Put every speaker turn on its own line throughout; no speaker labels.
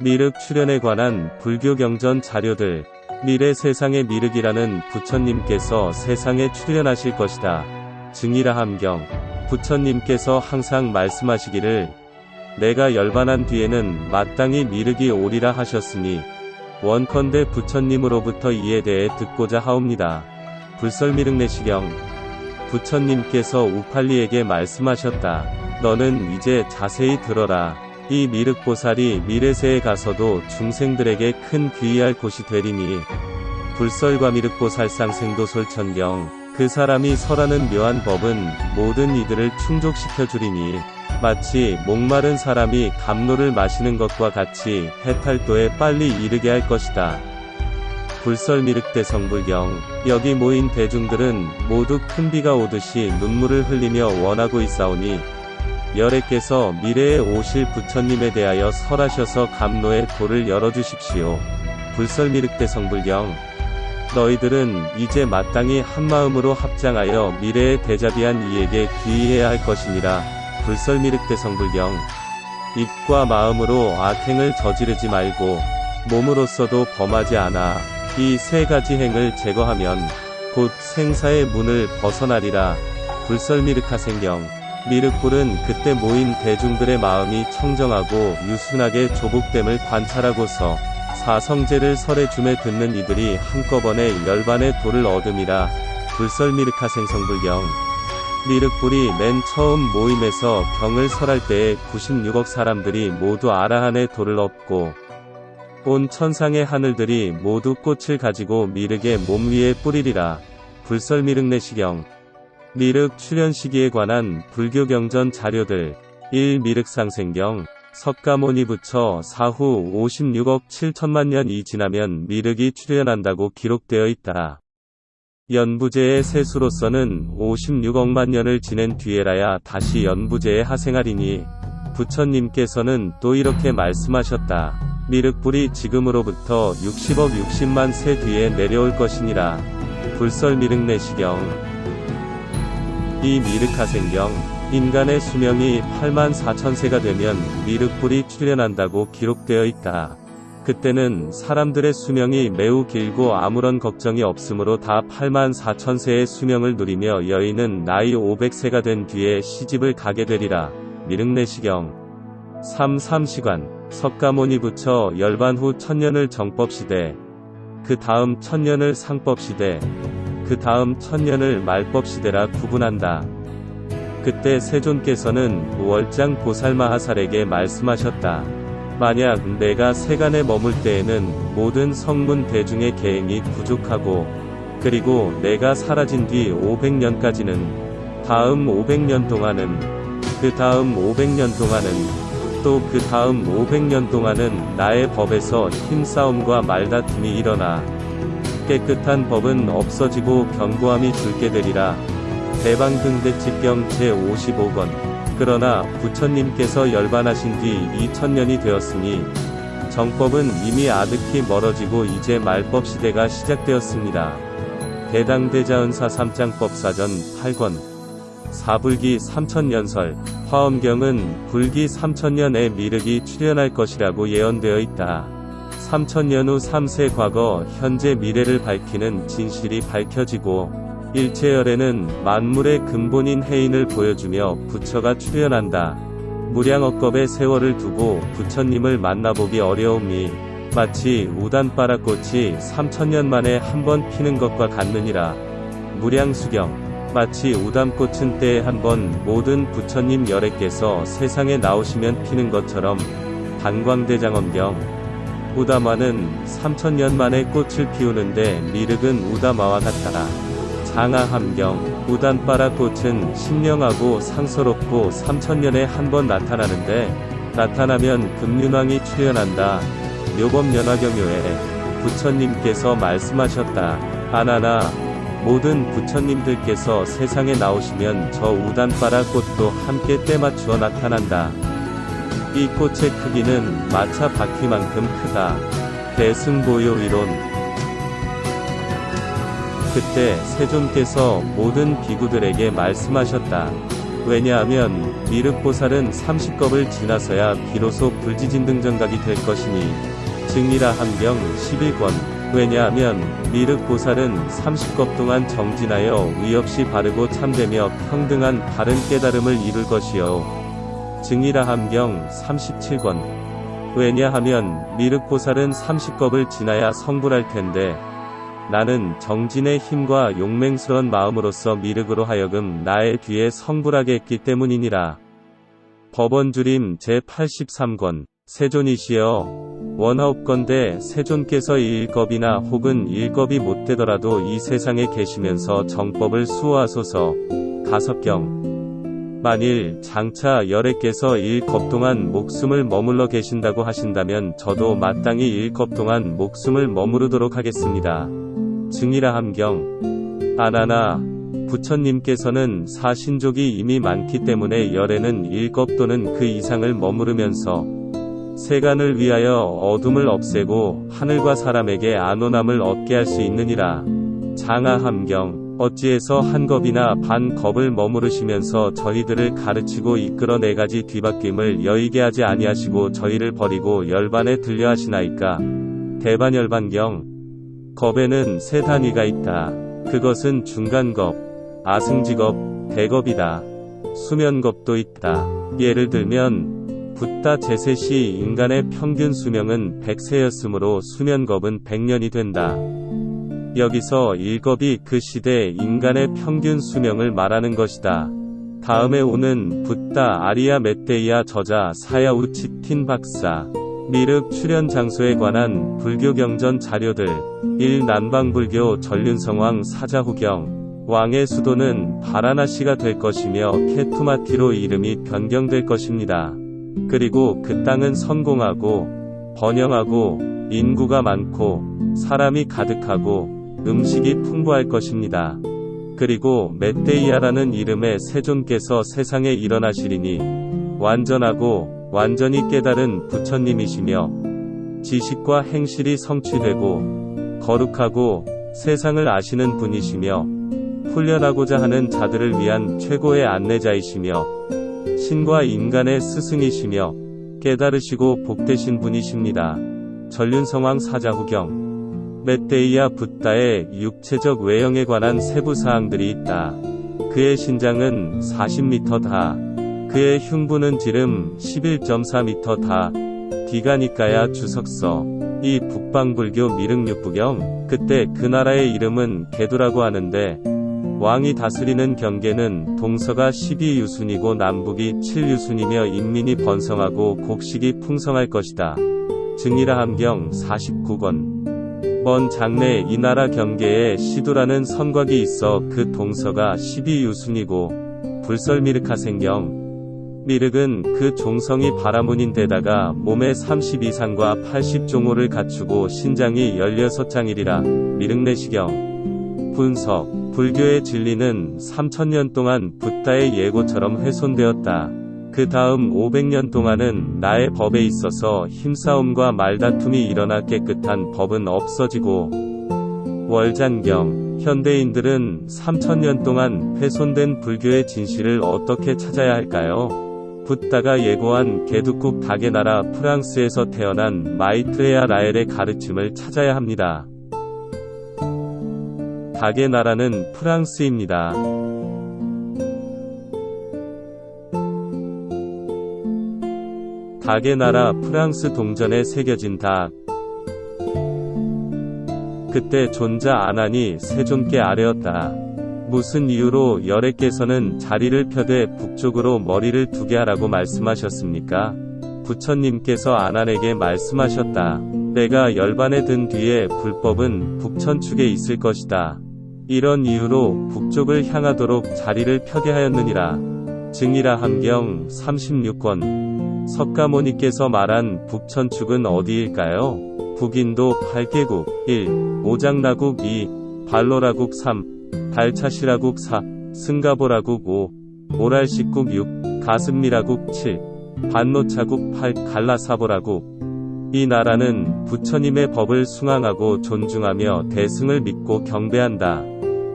미륵 출현에 관한 불교 경전 자료들. 미래 세상의 미륵이라는 부처님께서 세상에 출현하실 것이다. 증이라 함경. 부처님께서 항상 말씀하시기를 내가 열반한 뒤에는 마땅히 미륵이 오리라 하셨으니 원컨대 부처님으로부터 이에 대해 듣고자 하옵니다. 불설미륵 내시경. 부처님께서 우팔리에게 말씀하셨다. 너는 이제 자세히 들어라. 이 미륵보살이 미래세에 가서도 중생들에게 큰 귀의할 곳이 되리니 불설과 미륵보살상 생도솔천경. 그 사람이 설하는 묘한 법은 모든 이들을 충족시켜 주리니 마치 목마른 사람이 감로를 마시는 것과 같이 해탈도에 빨리 이르게 할 것이다. 불설미륵대성불경. 여기 모인 대중들은 모두 큰 비가 오듯이 눈물을 흘리며 원하고 있사오니 열애께서 미래에 오실 부처님에 대하여 설하셔서 감로의 도를 열어주십시오. 불설미륵대성불경. 너희들은 이제 마땅히 한마음으로 합장하여 미래의 대자비한 이에게 귀의해야 할 것이니라. 불설미륵대성불경. 입과 마음으로 악행을 저지르지 말고 몸으로서도 범하지 않아 이 세 가지 행을 제거하면 곧 생사의 문을 벗어나리라. 불설미륵하생경. 미륵불은 그때 모인 대중들의 마음이 청정하고 유순하게 조복됨을 관찰하고서 사성제를 설해 줌에 듣는 이들이 한꺼번에 열반의 도를 얻음이라. 불설미륵하생성불경. 미륵불이 맨 처음 모임에서 경을 설할 때에 96억 사람들이 모두 아라한의 도를 얻고 온 천상의 하늘들이 모두 꽃을 가지고 미륵의 몸 위에 뿌리리라. 불설미륵 내시경. 미륵 출현 시기에 관한 불교 경전 자료들. 1. 미륵상생경. 석가모니 부처 사후 56억 7천만 년이 지나면 미륵이 출현한다고 기록되어 있다. 연부제의 세수로서는 56억만 년을 지낸 뒤에라야 다시 연부제에 하생하리니 부처님께서는 또 이렇게 말씀하셨다. 미륵불이 지금으로부터 60억 60만 세 뒤에 내려올 것이니라. 불설미륵 내시경. 이 미륵하생경. 인간의 수명이 8만 4천 세가 되면 미륵불이 출현한다고 기록되어 있다. 그때는 사람들의 수명이 매우 길고 아무런 걱정이 없으므로 다 8만 4천 세의 수명을 누리며 여인은 나이 500세가 된 뒤에 시집을 가게 되리라. 미륵내시경. 3. 삼시관. 석가모니 부처 열반 후 1000년을 정법시대, 그 다음 1000년을 상법시대, 그 다음 1000년을 말법시대라 구분한다. 그때 세존께서는 월장 보살마하살에게 말씀하셨다. 만약 내가 세간에 머물 때에는 모든 성문 대중의 계행이 부족하고 그리고 내가 사라진 뒤 500년까지는 다음 500년 동안은 그 다음 500년 동안은 또 그 다음 500년 동안은 나의 법에서 힘싸움과 말다툼이 일어나 깨끗한 법은 없어지고 견고함이 줄게 되리라. 대방등대집경 제55권. 그러나 부처님께서 열반하신 뒤 2000년이 되었으니 정법은 이미 아득히 멀어지고 이제 말법 시대가 시작되었습니다. 대당대자은사 3장법사전 8권. 사불기 3000년설. 화엄경은 불기 3000년에 미륵이 출현할 것이라고 예언되어 있다. 3000년 후 3세 과거, 현재, 미래를 밝히는 진실이 밝혀지고 일체열에는 만물의 근본인 해인을 보여주며 부처가 출현한다. 무량억겁의 세월을 두고 부처님을 만나보기 어려움이 마치 우단바라꽃이 3000년 만에 한 번 피는 것과 같느니라. 무량수경. 마치 우담꽃은 때에 한 번 모든 부처님 열애께서 세상에 나오시면 피는 것처럼 단광대장엄경. 우다마는 3000년 만에 꽃을 피우는데 미륵은 우다마와 같다. 장하함경. 우단바라꽃은 신령하고 상서롭고 3000년에 한 번 나타나는데 나타나면 금륜왕이 출현한다. 묘법연화경요에 부처님께서 말씀하셨다. 아나나 모든 부처님들께서 세상에 나오시면 저 우단바라 꽃도 함께 때맞추어 나타난다. 이 꽃의 크기는 마차 바퀴만큼 크다. 대승보요 이론. 그때 세존께서 모든 비구들에게 말씀하셨다. 왜냐하면 미륵보살은 30겁을 지나서야 비로소 불지진등정각이 될 것이니. 증이라 함경 11권. 왜냐하면 미륵보살은 30겁 동안 정진하여 위없이 바르고 참되며 평등한 바른 깨달음을 이룰 것이요. 증이라 함경 37권. 왜냐하면 미륵보살은 30겁을 지나야 성불할 텐데, 나는 정진의 힘과 용맹스런 마음으로서 미륵으로 하여금 나의 뒤에 성불하게 했기 때문이니라. 법원주림 제83권. 세존이시여, 원하옵건대 세존께서 1겁이나 혹은 1겁이 못되더라도 이 세상에 계시면서 정법을 수호하소서. 가섭경. 만일 장차 열애께서 1겁 동안 목숨을 머물러 계신다고 하신다면 저도 마땅히 1겁 동안 목숨을 머무르도록 하겠습니다. 증이라 함경. 아나나 부처님께서는 사신족이 이미 많기 때문에 열애는 1겁 또는 그 이상을 머무르면서 세간을 위하여 어둠을 없애고 하늘과 사람에게 안온함을 얻게 할 수 있느니라. 장하 함경. 어찌해서 한 겁이나 반 겁을 머무르시면서 저희들을 가르치고 이끌어 네 가지 뒤바뀜을 여의게 하지 아니하시고 저희를 버리고 열반에 들려 하시나이까. 대반열반경. 겁에는 세 단위가 있다. 그것은 중간겁, 아승지겁, 대겁이다. 수면겁도 있다. 예를 들면 붓다 제세시 인간의 평균 수명은 100세였으므로 수면겁은 100년이 된다. 여기서 1겁이 그 시대 인간의 평균 수명을 말하는 것이다. 다음에 오는 붓다 아리야 멧데이야 저자 사야우치틴 박사. 미륵 출현 장소에 관한 불교 경전 자료들. 1. 남방불교 전륜성왕 사자후경. 왕의 수도는 바라나시가 될 것이며 케투마티로 이름이 변경될 것입니다. 그리고 그 땅은 성공하고 번영하고 인구가 많고 사람이 가득하고 음식이 풍부할 것입니다. 그리고 멧데이야라는 이름의 세존께서 세상에 일어나시리니 완전하고 완전히 깨달은 부처님이시며 지식과 행실이 성취되고 거룩하고 세상을 아시는 분이시며 훈련하고자 하는 자들을 위한 최고의 안내자이시며 신과 인간의 스승이시며 깨달으시고 복되신 분이십니다. 전륜성왕 사자후경. 멧데이야 붓다의 육체적 외형에 관한 세부 사항들이 있다. 그의 신장은 40m다. 그의 흉부는 지름 11.4m다. 디가니까야 주석서. 이 북방불교 미륵육부경. 그때 그 나라의 이름은 게두라고 하는데 왕이 다스리는 경계는 동서가 12유순이고 남북이 7유순이며 인민이 번성하고 곡식이 풍성할 것이다. 증이라 함경 49권. 먼 장래에 이 나라 경계에 시두라는 선곽이 있어 그 동서가 12유순이고 불설미륵하생경. 미륵은 그 종성이 바라문인데다가 몸에 30 이상과 80종호를 갖추고 신장이 16장이리라. 미륵내시경. 분석. 불교의 진리는 3000년 동안 붓다의 예고처럼 훼손되었다. 그 다음 500년 동안은 나의 법에 있어서 힘싸움과 말다툼이 일어나 깨끗한 법은 없어지고 월잔경. 현대인들은 3000년 동안 훼손된 불교의 진실을 어떻게 찾아야 할까요? 붓다가 예고한 개두국 닭의 나라 프랑스에서 태어난 마이트레야 라엘의 가르침을 찾아야 합니다. 닭의 나라는 프랑스입니다. 닭의 나라 프랑스 동전에 새겨진 닭. 그때 존자 아난이 세존께 아뢰었다. 무슨 이유로 열애께서는 자리를 펴되 북쪽으로 머리를 두게 하라고 말씀하셨습니까? 부처님께서 아난에게 말씀하셨다. 내가 열반에 든 뒤에 불법은 북천축에 있을 것이다. 이런 이유로 북쪽을 향하도록 자리를 펴게 하였느니라. 증이라 함경 36권. 석가모니께서 말한 북천축은 어디일까요? 북인도 8개국. 1. 오장라국 2. 발로라국 3. 달차시라국 4. 승가보라국 5. 오랄식국 6. 가슴미라국 7. 반노차국 8. 갈라사보라국. 이 나라는 부처님의 법을 숭앙하고 존중하며 대승을 믿고 경배한다.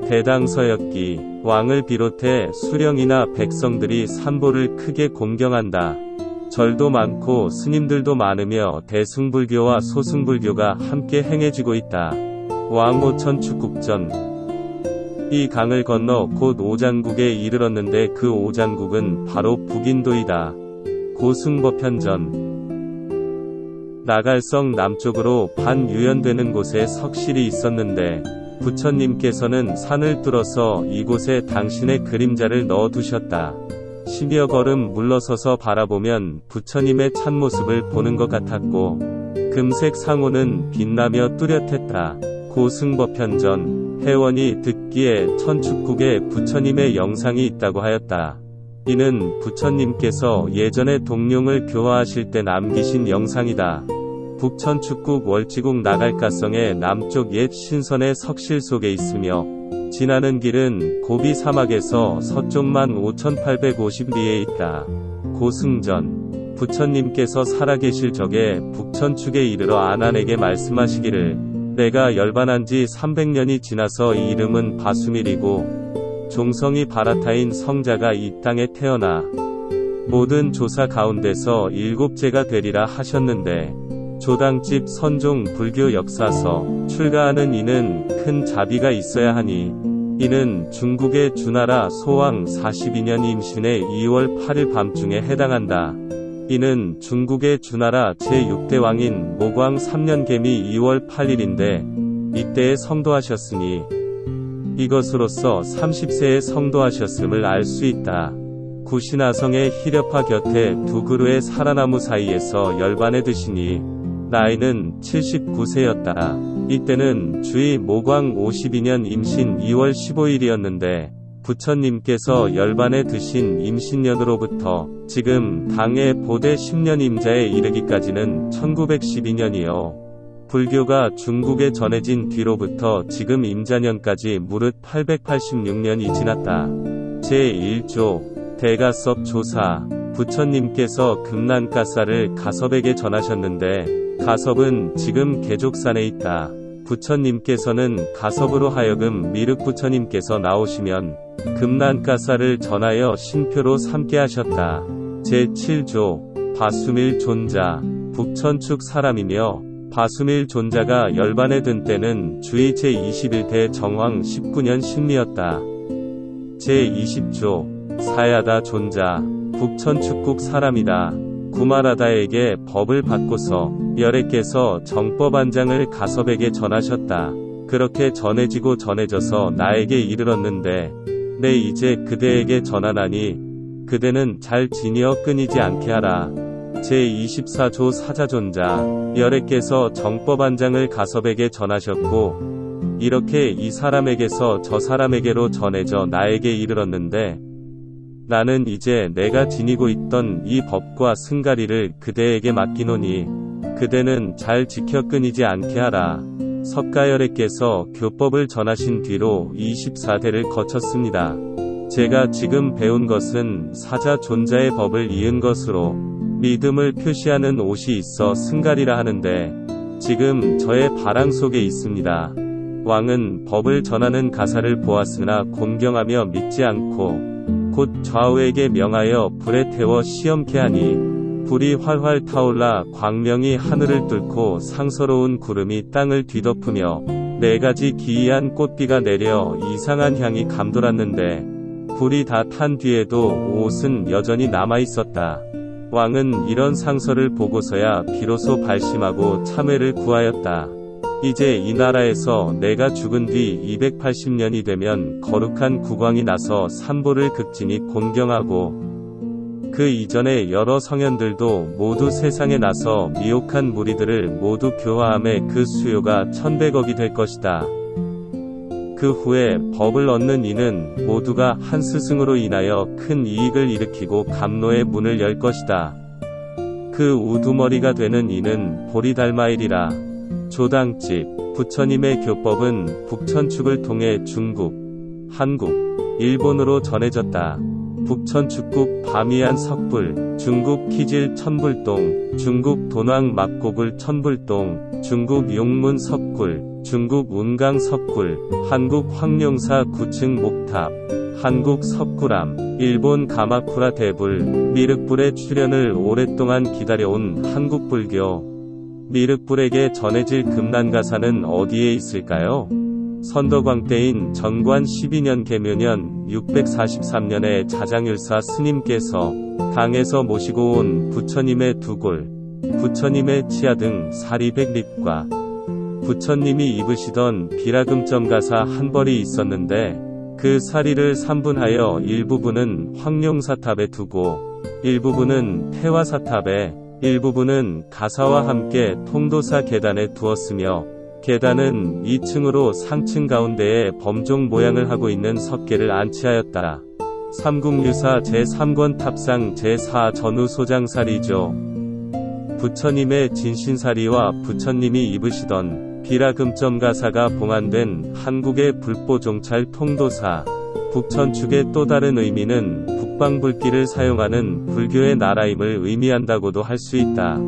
대당서였기 왕을 비롯해 수령이나 백성들이 산보를 크게 공경한다. 절도 많고 스님들도 많으며 대승불교와 소승불교가 함께 행해지고 있다. 왕오천 축국전. 이 강을 건너 곧 오장국에 이르렀는데 그 오장국은 바로 북인도이다. 고승법현전. 나갈성 남쪽으로 반유연되는 곳에 석실이 있었는데 부처님께서는 산을 뚫어서 이곳에 당신의 그림자를 넣어두셨다. 10여 걸음 물러서서 바라보면 부처님의 참모습을 보는 것 같았고 금색 상호는 빛나며 뚜렷했다. 고승법현전. 회원이 듣기에 천축국에 부처님의 영상이 있다고 하였다. 이는 부처님께서 예전에 동룡을 교화하실 때 남기신 영상이다. 북천축국 월지국 나갈가성의 남쪽 옛 신선의 석실 속에 있으며 지나는 길은 고비 사막에서 서쪽만 5850리에 있다. 고승전. 부처님께서 살아계실 적에 북천축에 이르러 아난에게 말씀하시기를 내가 열반한 지 300년이 지나서 이 이름은 바수밀이고 종성이 바라타인 성자가 이 땅에 태어나 모든 조사 가운데서 일곱째가 되리라 하셨는데 조당집 선종 불교 역사서 출가하는 이는 큰 자비가 있어야 하니 이는 중국의 주나라 소왕 42년 임신의 2월 8일 밤중에 해당한다. 이는 중국의 주나라 제6대 왕인 모광 3년 개미 2월 8일인데 이때에 성도하셨으니 이것으로써 30세에 성도하셨음을 알 수 있다. 구신아성의 희렵화 곁에 두 그루의 사라나무 사이에서 열반에 드시니 나이는 79세였다. 이때는 주의 모광 52년 임신 2월 15일이었는데 부처님께서 열반에 드신 임신년으로부터 지금 당의 보대 10년 임자에 이르기까지는 1912년이요. 불교가 중국에 전해진 뒤로부터 지금 임자년까지 무릇 886년이 지났다. 제1조 대가섭 조사. 부처님께서 금난가사를 가섭에게 전하셨는데 가섭은 지금 계족산에 있다. 부처님께서는 가섭으로 하여금 미륵부처님께서 나오시면 금난가사를 전하여 신표로 삼게 하셨다. 제7조 바수밀 존자. 북천축 사람이며 바수밀 존자가 열반에 든 때는 주의 제21대 정황 19년 신리였다. 제20조 사야다 존자. 북천축국 사람이다. 구마라다에게 법을 받고서 열애께서 정법안장을 가섭에게 전하셨다. 그렇게 전해지고 전해져서 나에게 이르렀는데 내 이제 그대에게 전하나니 그대는 잘 지니어 끊이지 않게 하라. 제24조 사자존자. 열애께서 정법안장을 가섭에게 전하셨고 이렇게 이 사람에게서 저 사람에게로 전해져 나에게 이르렀는데 나는 이제 내가 지니고 있던 이 법과 승가리를 그대에게 맡기노니 그대는 잘 지켜 끊이지 않게 하라. 석가열애께서 교법을 전하신 뒤로 24대를 거쳤습니다. 제가 지금 배운 것은 사자 존자의 법을 이은 것으로 믿음을 표시하는 옷이 있어 승가리라 하는데 지금 저의 바랑 속에 있습니다. 왕은 법을 전하는 가사를 보았으나 공경하며 믿지 않고 곧 좌우에게 명하여 불에 태워 시험케 하니 불이 활활 타올라 광명이 하늘을 뚫고 상서로운 구름이 땅을 뒤덮으며 4가지 기이한 꽃비가 내려 이상한 향이 감돌았는데 불이 다 탄 뒤에도 옷은 여전히 남아있었다. 왕은 이런 상서를 보고서야 비로소 발심하고 참회를 구하였다. 이제 이 나라에서 내가 죽은 뒤 280년이 되면 거룩한 국왕이 나서 산보를 극진히 공경하고 그 이전에 여러 성현들도 모두 세상에 나서 미혹한 무리들을 모두 교화함에 그 수요가 1100억이 될 것이다. 그 후에 법을 얻는 이는 모두가 한 스승으로 인하여 큰 이익을 일으키고 감로의 문을 열 것이다. 그 우두머리가 되는 이는 보리달마이리라. 조당집. 부처님의 교법은 북천축을 통해 중국, 한국, 일본으로 전해졌다. 북천 축국 바미안 석불, 중국 키질 천불동, 중국 돈왕 막고불 천불동, 중국 용문 석굴, 중국 운강 석굴, 한국 황룡사 9층 목탑, 한국 석굴암, 일본 가마쿠라 대불, 미륵불의 출현을 오랫동안 기다려온 한국 불교. 미륵불에게 전해질 금난가사는 어디에 있을까요? 선덕왕 때인 정관 12년 계묘년 643년에 자장율사 스님께서 강에서 모시고 온 부처님의 두골, 부처님의 치아 등 사리 100립과 부처님이 입으시던 비라금점 가사 한 벌이 있었는데 그 사리를 3분하여 일부분은 황룡사탑에 두고 일부분은 태화사탑에 일부분은 가사와 함께 통도사 계단에 두었으며 계단은 2층으로 상층 가운데에 범종 모양을 하고 있는 석계를 안치하였다. 삼국유사 제3권 탑상 제4 전우소장사리죠. 부처님의 진신사리와 부처님이 입으시던 비라금점 가사가 봉안된 한국의 불보종찰 통도사, 북천축의 또 다른 의미는 북방불길을 사용하는 불교의 나라임을 의미한다고도 할 수 있다.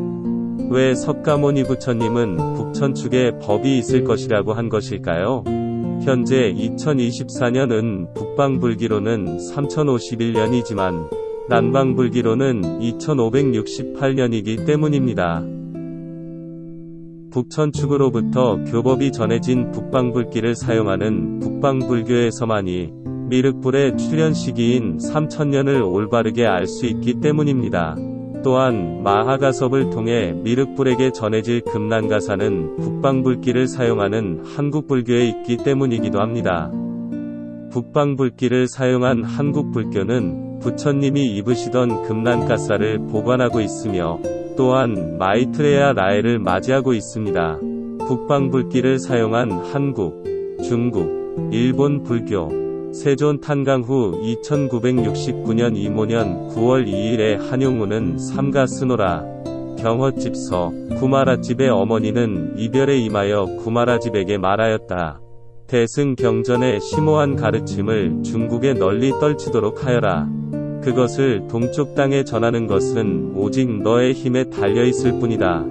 왜 석가모니 부처님은 북천축에 법이 있을 것이라고 한 것일까요? 현재 2024년은 북방불기로는 3051년이지만 남방불기로는 2568년이기 때문입니다. 북천축으로부터 교법이 전해진 북방불기를 사용하는 북방불교에서만이 미륵불의 출현 시기인 3000년을 올바르게 알 수 있기 때문입니다. 또한 마하가섭을 통해 미륵불에게 전해질 금난가사는 북방불기를 사용하는 한국불교에 있기 때문이기도 합니다. 북방불기를 사용한 한국불교는 부처님이 입으시던 금난가사를 보관하고 있으며 또한 마이트레야 라에를 맞이하고 있습니다. 북방불기를 사용한 한국, 중국, 일본 불교 세존 탄강 후 2969년 이모년 9월 2일에 한용우는 삼가스노라 경허집서 구마라집의 어머니는 이별에 임하여 구마라집에게 말하였다. 대승경전의 심오한 가르침을 중국에 널리 떨치도록 하여라. 그것을 동쪽 땅에 전하는 것은 오직 너의 힘에 달려있을 뿐이다.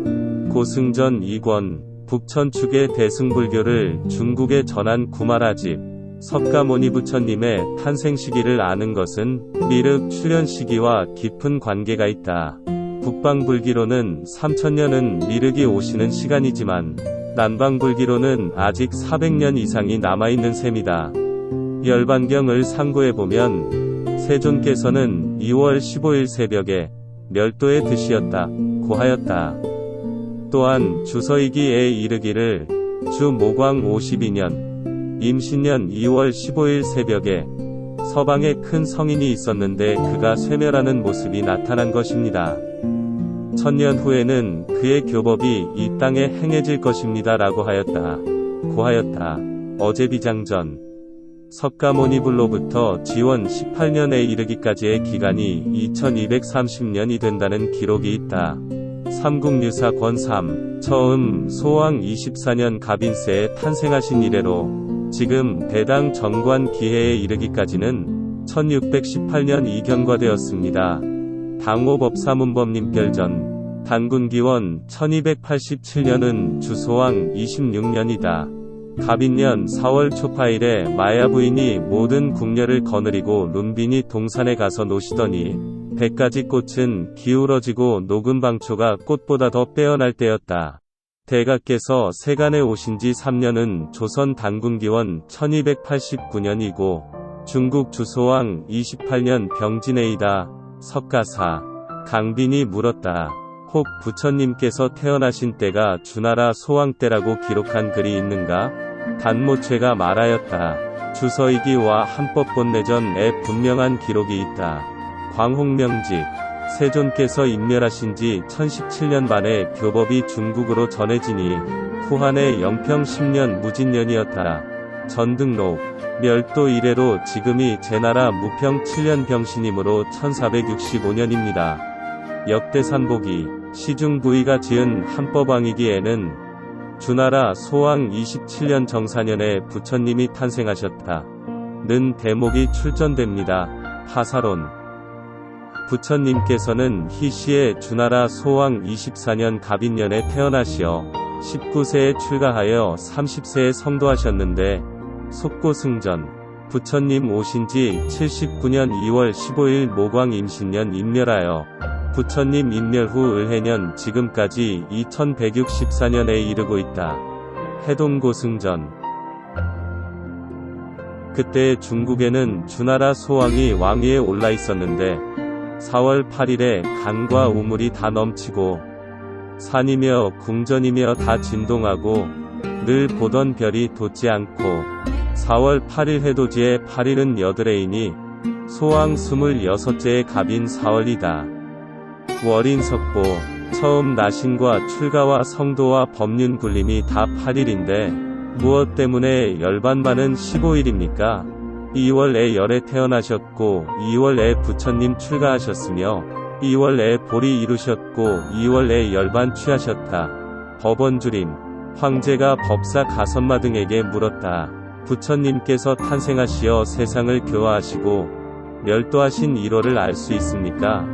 고승전 2권 북천축의 대승불교를 중국에 전한 구마라집 석가모니 부처님의 탄생 시기를 아는 것은 미륵 출현 시기와 깊은 관계가 있다. 북방불기로는 3000년은 미륵이 오시는 시간이지만 남방불기로는 아직 400년 이상이 남아있는 셈이다. 열반경을 상고해보면 세존께서는 2월 15일 새벽에 멸도에 드시었다고 하였다. 또한 주서이기에 이르기를 주 모광 52년 임신년 2월 15일 새벽에 서방에 큰 성인이 있었는데 그가 쇠멸하는 모습이 나타난 것입니다. 1000년 후에는 그의 교법이 이 땅에 행해질 것입니다 라고 하였다. 고하였다. 어제비장전 석가모니불로부터 지원 18년에 이르기까지의 기간이 2230년이 된다는 기록이 있다. 삼국유사 권3 처음 소왕 24년 가빈세에 탄생하신 이래로 지금 대당 정관 기해에 이르기까지는 1618년 이경과되었습니다. 당호법사문법림결전 단군기원 1287년은 주소왕 26년이다. 갑인년 4월 초파일에 마야 부인이 모든 궁녀를 거느리고 룸빈이 동산에 가서 노시더니 100가지 꽃은 기울어지고 녹은 방초가 꽃보다 더 빼어날 때였다. 대가께서 세간에 오신 지 3년은 조선 단군기원 1289년이고 중국 주소왕 28년 병진해이다. 석가사 강빈이 물었다. 혹 부처님께서 태어나신 때가 주나라 소왕 때라고 기록한 글이 있는가? 단모체가 말하였다. 주서이기와 한법본내전에 분명한 기록이 있다. 광홍명직 세존께서 인멸하신 지 1017년 만에 교법이 중국으로 전해지니 후한의 영평 10년 무진년이었다. 전등록 멸도 이래로 지금이 제나라 무평 7년 병신이므로 1465년입니다. 역대산보기 시중부의가 지은 한법왕이기에는 주나라 소왕 27년 정사년에 부처님이 탄생하셨다. 는 대목이 출전됩니다. 하사론 부처님께서는 희씨의 주나라 소왕 24년 갑인년에 태어나시어 19세에 출가하여 30세에 성도하셨는데 속고승전 부처님 오신지 79년 2월 15일 모광 임신년 인멸하여 부처님 인멸 후 을해년 지금까지 2164년에 이르고 있다. 해동고승전 그때 중국에는 주나라 소왕이 왕위에 올라 있었는데 4월 8일에 강과 우물이 다 넘치고 산이며 궁전이며 다 진동하고 늘 보던 별이 돋지 않고 4월 8일 해돋이에 8일은 여드레이니 소왕 26제의 갑인 4월이다. 월인 석보 처음 나신과 출가와 성도와 법륜 굴림이 다 8일인데 무엇 때문에 열반반은 15일입니까? 2월에 열에 태어나셨고 2월에 부처님 출가하셨으며 2월에 보리 이루셨고 2월에 열반 취하셨다. 법원주림 황제가 법사 가선마 등에게 물었다. 부처님께서 탄생하시어 세상을 교화하시고 멸도하신 1월을 알 수 있습니까?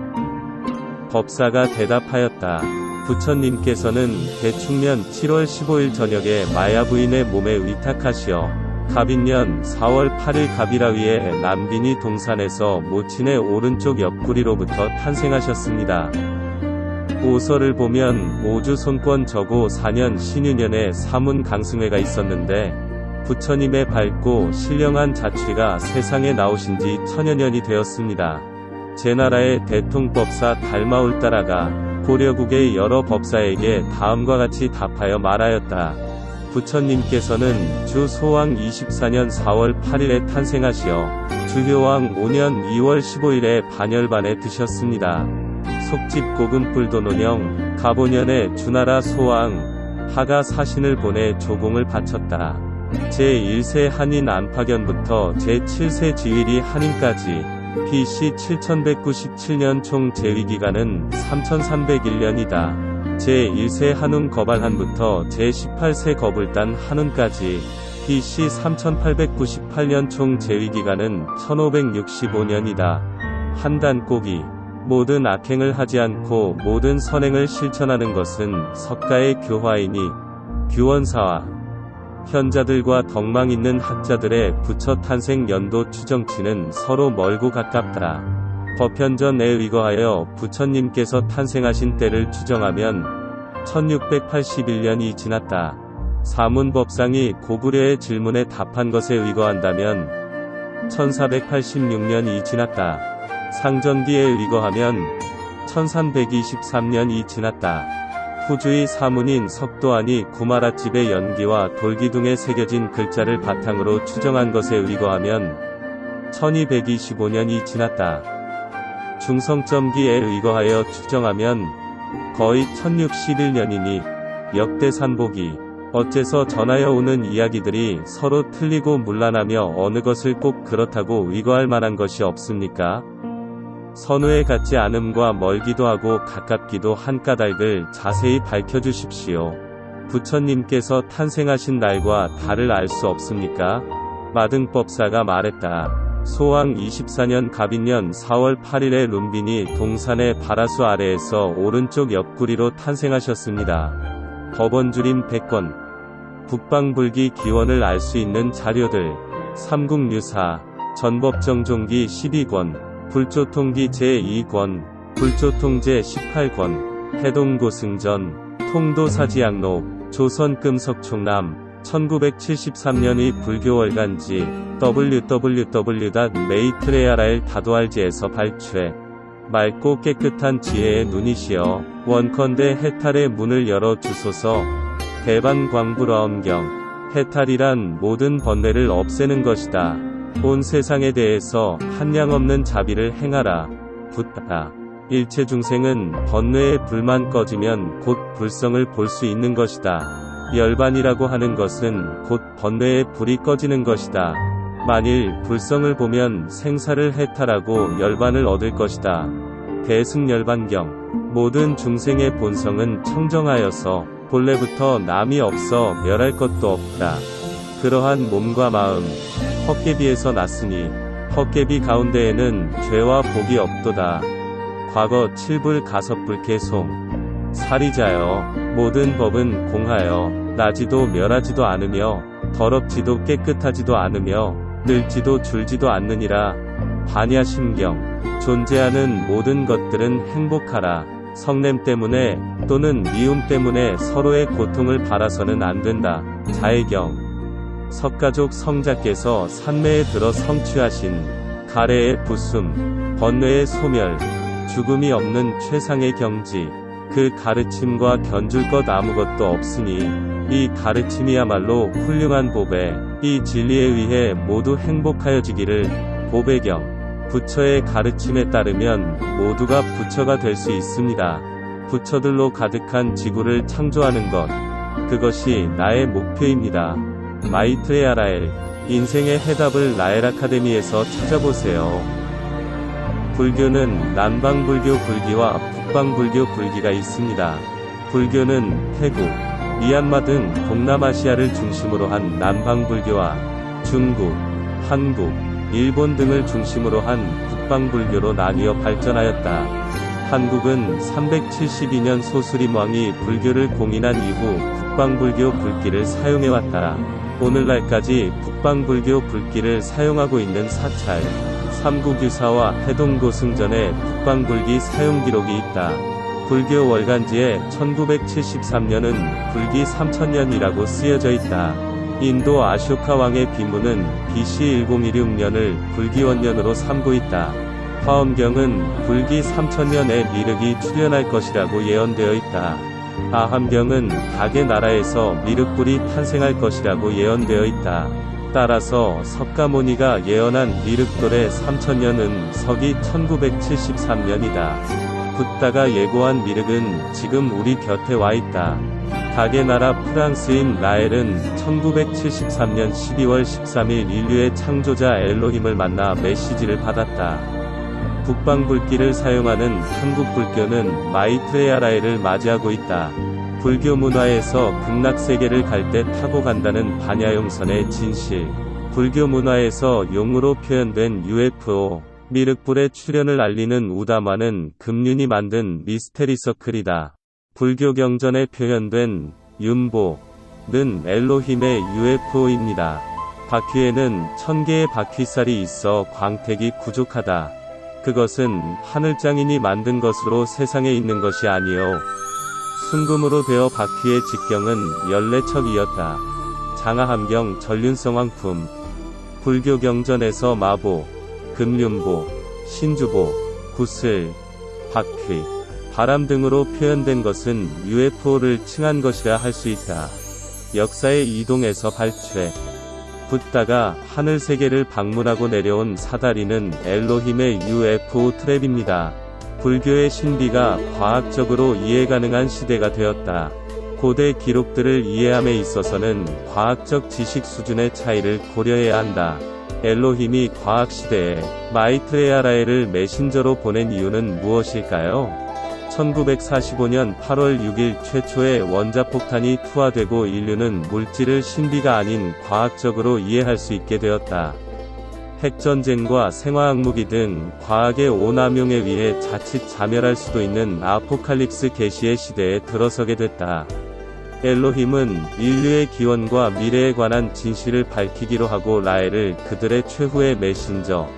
법사가 대답하였다. 부처님께서는 대충년 7월 15일 저녁에 마야 부인의 몸에 위탁하시어 갑인년 4월 8일 갑이라위의 남빈이 동산에서 모친의 오른쪽 옆구리로부터 탄생하셨습니다. 오설을 보면 오주 손권 저고 4년 신유년에 사문 강승회가 있었는데 부처님의 밝고 신령한 자취가 세상에 나오신 지 천여년이 되었습니다. 제나라의 대통법사 달마울따라가 고려국의 여러 법사에게 다음과 같이 답하여 말하였다. 부처님께서는 주 소왕 24년 4월 8일에 탄생하시어 주효왕 5년 2월 15일에 반열반에 드셨습니다. 속집 고금불도논영 가보년에 주나라 소왕 하가 사신을 보내 조공을 바쳤다. 제1세 한인 안파견부터 제7세 지위리 한인까지 BC 7197년 총 재위기간은 3301년이다. 제1세 한운 거발한부터 제18세 거불단 한운까지 BC 3898년 총 재위기간은 1565년이다. 한단꼬기 모든 악행을 하지 않고 모든 선행을 실천하는 것은 석가의 교화이니 규원사와 현자들과 덕망 있는 학자들의 부처 탄생 연도 추정치는 서로 멀고 가깝다. 법현전에 의거하여 부처님께서 탄생하신 때를 추정하면 1681년이 지났다. 사문법상이 고구려의 질문에 답한 것에 의거한다면 1486년이 지났다. 상전기에 의거하면 1323년이 지났다. 후주의 사문인 석도안이 구마라집의 연기와 돌기둥에 새겨진 글자를 바탕으로 추정한 것에 의거하면 1225년이 지났다. 중성점기에 의거하여 추정하면 거의 1061년이니 역대산보기 어째서 전하여 오는 이야기들이 서로 틀리고 문란하며 어느 것을 꼭 그렇다고 의거할 만한 것이 없습니까? 선우에 같지 않음과 멀기도 하고 가깝기도 한 까닭을 자세히 밝혀주십시오. 부처님께서 탄생하신 날과 달을 알 수 없습니까? 마등법사가 말했다. 소왕 24년 갑인년 4월 8일에 룸빈이 동산의 바라수 아래에서 오른쪽 옆구리로 탄생하셨습니다. 법원주림 100권 북방불기 기원을 알 수 있는 자료들 삼국유사 전법정종기 12권 불조통기 제2권, 불조통 제18권, 해동고승전, 통도사지양록, 조선금석총남, 1973년의 불교월간지, www.maitreya라el.org에서 발췌. 맑고 깨끗한 지혜의 눈이시여, 원컨대 해탈의 문을 열어 주소서. 대반광불어엄경, 해탈이란 모든 번뇌를 없애는 것이다. 온 세상에 대해서 한량없는 자비를 행하라. 붓다. 일체 중생은 번뇌의 불만 꺼지면 곧 불성을 볼 수 있는 것이다. 열반이라고 하는 것은 곧 번뇌의 불이 꺼지는 것이다. 만일 불성을 보면 생사를 해탈하고 열반을 얻을 것이다. 대승열반경 모든 중생의 본성은 청정하여서 본래부터 남이 없어 멸할 것도 없다. 그러한 몸과 마음 헛개비에서 났으니 헛개비 가운데에는 죄와 복이 없도다. 과거 7불 가섭불 개송. 살이자여. 모든 법은 공하여 나지도 멸하지도 않으며 더럽지도 깨끗하지도 않으며 늙지도 줄지도 않느니라. 반야심경. 존재하는 모든 것들은 행복하라. 성냄 때문에 또는 미움 때문에 서로의 고통을 바라서는 안 된다. 자해경. 석가족 성자께서 산매에 들어 성취하신 가래의 부숨, 번뇌의 소멸, 죽음이 없는 최상의 경지, 그 가르침과 견줄 것 아무것도 없으니 이 가르침이야말로 훌륭한 보배, 이 진리에 의해 모두 행복하여지기를. 보배경. 부처의 가르침에 따르면 모두가 부처가 될 수 있습니다. 부처들로 가득한 지구를 창조하는 것, 그것이 나의 목표입니다. 마이트레야 라엘. 인생의 해답을 라엘 아카데미에서 찾아보세요. 불교는 남방불교 불기와 북방불교 불기가 있습니다. 불교는 태국, 미얀마 등 동남아시아를 중심으로 한 남방불교와 중국, 한국, 일본 등을 중심으로 한 북방불교로 나뉘어 발전하였다. 한국은 372년 소수림왕이 불교를 공인한 이후 북방불교 불기를 사용해왔다. 오늘날까지 북방불교 불기를 사용하고 있는 사찰, 삼국유사와 해동고승전에 북방불기 사용 기록이 있다. 불교 월간지에 1973년은 불기 3000년이라고 쓰여져 있다. 인도 아쇼카 왕의 비문은 BC 1016년을 불기원년으로 삼고 있다. 화엄경은 불기 3000년에 미륵이 출현할 것이라고 예언되어 있다. 아함경은 각의 나라에서 미륵불이 탄생할 것이라고 예언되어 있다. 따라서 석가모니가 예언한 미륵돌의 3000년은 서기 1973년이다. 붓다가 예고한 미륵은 지금 우리 곁에 와 있다. 각의 나라 프랑스인 라엘은 1973년 12월 13일 인류의 창조자 엘로힘을 만나 메시지를 받았다. 북방불기를 사용하는 한국불교는 마이트레야 라엘을 맞이하고 있다. 불교 문화에서 극락세계를 갈 때 타고 간다는 반야용선의 진실. 불교 문화에서 용으로 표현된 UFO, 미륵불의 출현을 알리는 우다마는 금륜이 만든 미스테리 서클이다. 불교 경전에 표현된 윤보는 엘로힘의 UFO입니다. 바퀴에는 1000개의 바퀴살이 있어 광택이 부족하다. 그것은 하늘장인이 만든 것으로 세상에 있는 것이 아니요 순금으로 되어 바퀴의 직경은 14척이었다. 장하함경 전륜성왕품. 불교 경전에서 마보, 금륜보, 신주보, 구슬, 바퀴, 바람 등으로 표현된 것은 UFO를 칭한 것이라 할 수 있다. 역사의 이동에서 발췌. 붓다가 하늘세계를 방문하고 내려온 사다리는 엘로힘의 UFO 트랩입니다. 불교의 신비가 과학적으로 이해 가능한 시대가 되었다. 고대 기록들을 이해함에 있어서는 과학적 지식 수준의 차이를 고려해야 한다. 엘로힘이 과학시대에 마이트레야 라엘을 메신저로 보낸 이유는 무엇일까요? 1945년 8월 6일 최초의 원자폭탄이 투하되고 인류는 물질을 신비가 아닌 과학적으로 이해할 수 있게 되었다. 핵전쟁과 생화학무기 등 과학의 오남용에 의해 자칫 자멸할 수도 있는 아포칼립스 계시의 시대에 들어서게 됐다. 엘로힘은 인류의 기원과 미래에 관한 진실을 밝히기로 하고 라엘을 그들의 최후의 메신저,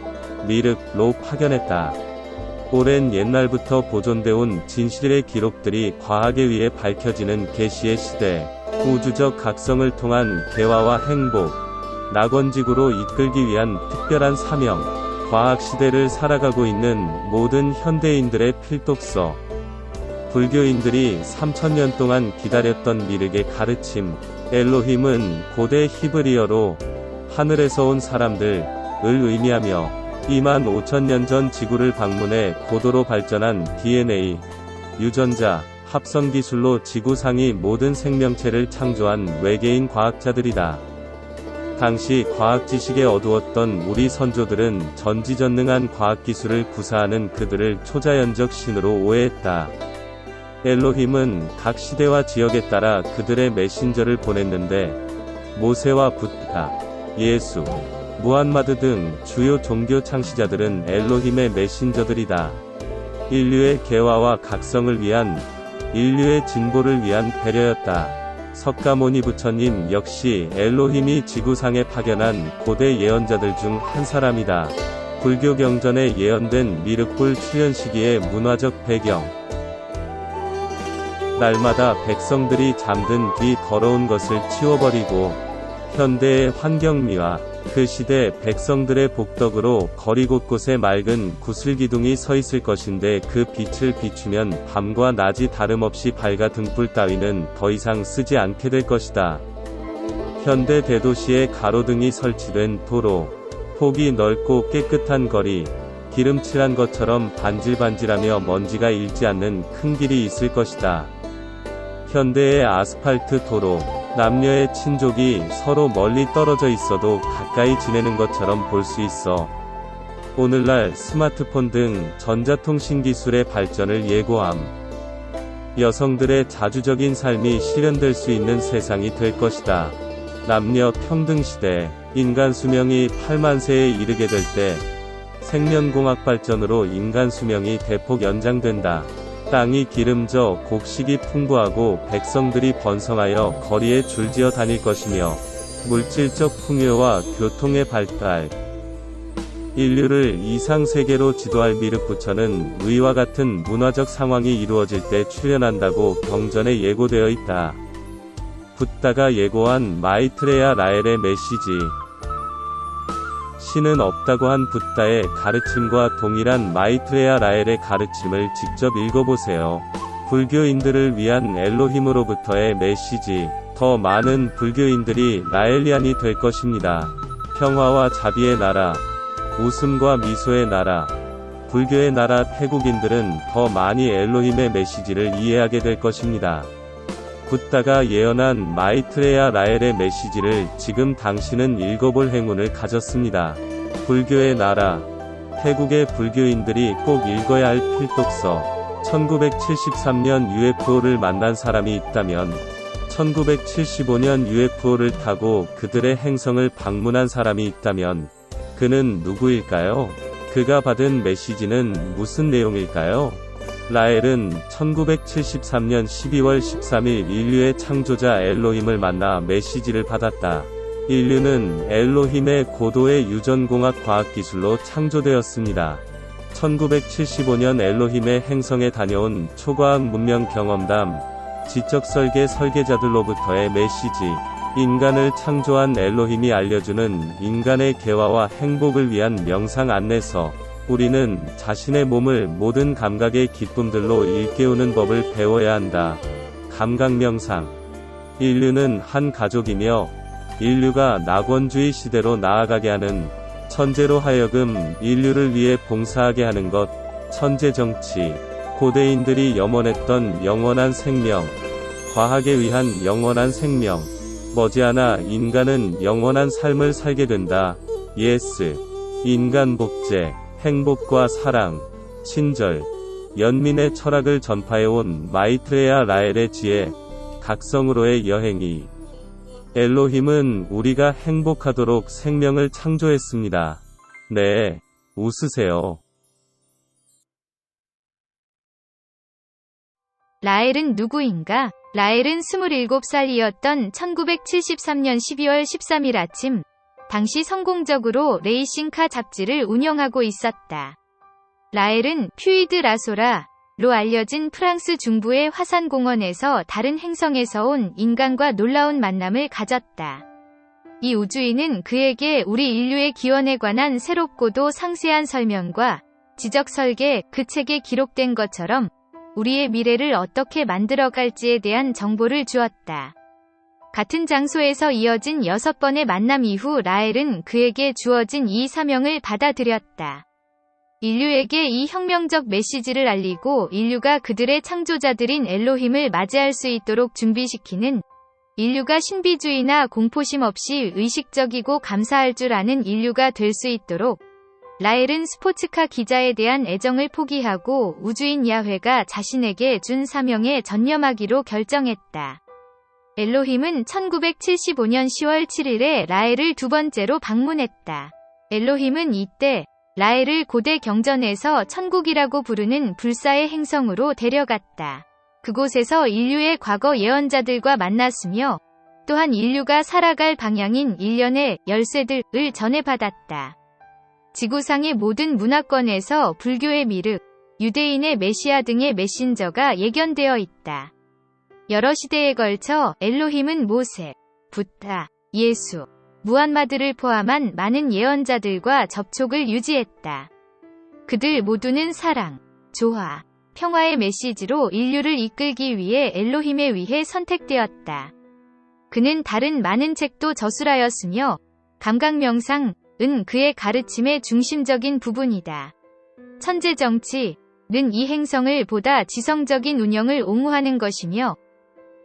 미륵로 파견했다. 오랜 옛날부터 보존되어 온 진실의 기록들이 과학에 의해 밝혀지는 계시의 시대, 우주적 각성을 통한 개화와 행복, 낙원지구로 이끌기 위한 특별한 사명, 과학시대를 살아가고 있는 모든 현대인들의 필독서. 불교인들이 3000년 동안 기다렸던 미륵의 가르침. 엘로힘은 고대 히브리어로 하늘에서 온 사람들을 의미하며 25,000년 전 지구를 방문해 고도로 발전한 DNA, 유전자, 합성 기술로 지구상의 모든 생명체를 창조한 외계인 과학자들이다. 당시 과학 지식에 어두웠던 우리 선조들은 전지전능한 과학기술을 구사하는 그들을 초자연적 신으로 오해했다. 엘로힘은 각 시대와 지역에 따라 그들의 메신저를 보냈는데 모세와 붓다, 예수, 무함마드 등 주요 종교 창시자들은 엘로힘의 메신저들이다. 인류의 개화와 각성을 위한, 인류의 진보를 위한 배려였다. 석가모니 부처님 역시 엘로힘이 지구상에 파견한 고대 예언자들 중 한 사람이다. 불교 경전에 예언된 미륵불 출현 시기의 문화적 배경. 날마다 백성들이 잠든 뒤 더러운 것을 치워버리고 현대의 환경미화, 그 시대 백성들의 복덕으로 거리 곳곳에 맑은 구슬기둥이 서 있을 것인데 그 빛을 비추면 밤과 낮이 다름없이 밝아 등불 따위는 더 이상 쓰지 않게 될 것이다. 현대 대도시에 가로등이 설치된 도로, 폭이 넓고 깨끗한 거리, 기름칠한 것처럼 반질반질하며 먼지가 일지 않는 큰 길이 있을 것이다. 현대의 아스팔트 도로, 남녀의 친족이 서로 멀리 떨어져 있어도 가까이 지내는 것처럼 볼 수 있어. 오늘날 스마트폰 등 전자통신 기술의 발전을 예고함. 여성들의 자주적인 삶이 실현될 수 있는 세상이 될 것이다. 남녀 평등 시대, 인간 수명이 8만 세에 이르게 될 때, 생명공학 발전으로 인간 수명이 대폭 연장된다. 땅이 기름져 곡식이 풍부하고 백성들이 번성하여 거리에 줄지어 다닐 것이며, 물질적 풍요와 교통의 발달, 인류를 이상세계로 지도할 미륵 부처는 위와 같은 문화적 상황이 이루어질 때 출현한다고 경전에 예고되어 있다. 붓다가 예고한 마이트레야 라엘의 메시지. 신은 없다고 한 붓다의 가르침과 동일한 마이트레야 라엘의 가르침을 직접 읽어보세요. 불교인들을 위한 엘로힘으로부터의 메시지. 더 많은 불교인들이 라엘리안이 될 것입니다. 평화와 자비의 나라, 웃음과 미소의 나라. 불교의 나라 태국인들은 더 많이 엘로힘의 메시지를 이해하게 될 것입니다. 붓다가 예언한 마이트레야 라엘의 메시지를 지금 당신은 읽어볼 행운을 가졌습니다. 불교의 나라, 태국의 불교인들이 꼭 읽어야 할 필독서. 1973년 UFO를 만난 사람이 있다면, 1975년 UFO를 타고 그들의 행성을 방문한 사람이 있다면, 그는 누구일까요? 그가 받은 메시지는 무슨 내용일까요? 라엘은 1973년 12월 13일 인류의 창조자 엘로힘을 만나 메시지를 받았다. 인류는 엘로힘의 고도의 유전공학 과학기술로 창조되었습니다. 1975년 엘로힘의 행성에 다녀온 초과학 문명 경험담, 지적설계 설계자들로부터의 메시지. 인간을 창조한 엘로힘이 알려주는 인간의 개화와 행복을 위한 명상 안내서. 우리는 자신의 몸을 모든 감각의 기쁨들로 일깨우는 법을 배워야 한다. 감각명상. 인류는 한 가족이며 인류가 낙원주의 시대로 나아가게 하는 천재로 하여금 인류를 위해 봉사하게 하는 것. 천재정치. 고대인들이 염원했던 영원한 생명. 과학에 의한 영원한 생명. 머지않아 인간은 영원한 삶을 살게 된다. 예스. 인간 복제. 행복과 사랑, 친절, 연민의 철학을 전파해온 마이트레야 라엘의 지혜, 각성으로의 여행이. 엘로힘은 우리가 행복하도록 생명을 창조했습니다. 네, 웃으세요.
라엘은 누구인가? 라엘은 27살이었던 1973년 12월 13일 아침, 당시 성공적으로 레이싱카 잡지를 운영하고 있었다. 라엘은 퓨이드 라소라로 알려진 프랑스 중부의 화산공원에서 다른 행성에서 온 인간과 놀라운 만남을 가졌다. 이 우주인은 그에게 우리 인류의 기원에 관한 새롭고도 상세한 설명과 지적 설계, 그 책에 기록된 것처럼 우리의 미래를 어떻게 만들어갈지에 대한 정보를 주었다. 같은 장소에서 이어진 6번의 만남 이후 라엘은 그에게 주어진 이 사명을 받아들였다. 인류에게 이 혁명적 메시지를 알리고 인류가 그들의 창조자들인 엘로힘을 맞이할 수 있도록 준비시키는, 인류가 신비주의나 공포심 없이 의식적이고 감사할 줄 아는 인류가 될 수 있도록. 라엘은 스포츠카 기자에 대한 애정을 포기하고 우주인 야훼가 자신에게 준 사명에 전념하기로 결정했다. 엘로힘은 1975년 10월 7일에 라엘을 두 번째로 방문했다. 엘로힘은 이때 라엘을 고대 경전에서 천국이라고 부르는 불사의 행성으로 데려갔다. 그곳에서 인류의 과거 예언자들과 만났으며 또한 인류가 살아갈 방향인 일련의 열쇠들을 전해받았다. 지구상의 모든 문화권에서 불교의 미륵, 유대인의 메시아 등의 메신저가 예견되어 있다. 여러 시대에 걸쳐 엘로힘은 모세, 부다, 예수, 무함마드를 포함한 많은 예언자들과 접촉을 유지했다. 그들 모두는 사랑, 조화, 평화의 메시지로 인류를 이끌기 위해 엘로힘에 의해 선택되었다. 그는 다른 많은 책도 저술하였으며 감각명상은 그의 가르침의 중심적인 부분이다. 천재정치는 이 행성을 보다 지성적인 운영을 옹호하는 것이며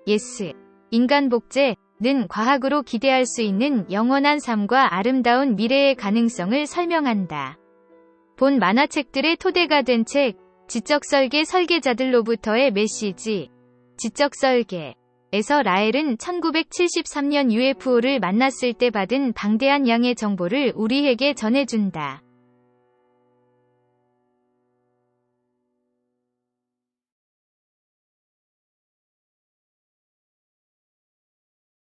예스, 인간복제는 과학으로 기대할 수 있는 영원한 삶과 아름다운 미래의 가능성을 설명한다. 본 만화책들의 토대가 된 책, 지적설계 설계자들로부터의 메시지, 지적설계에서 라엘은 1973년 UFO를 만났을 때 받은 방대한 양의 정보를 우리에게 전해준다.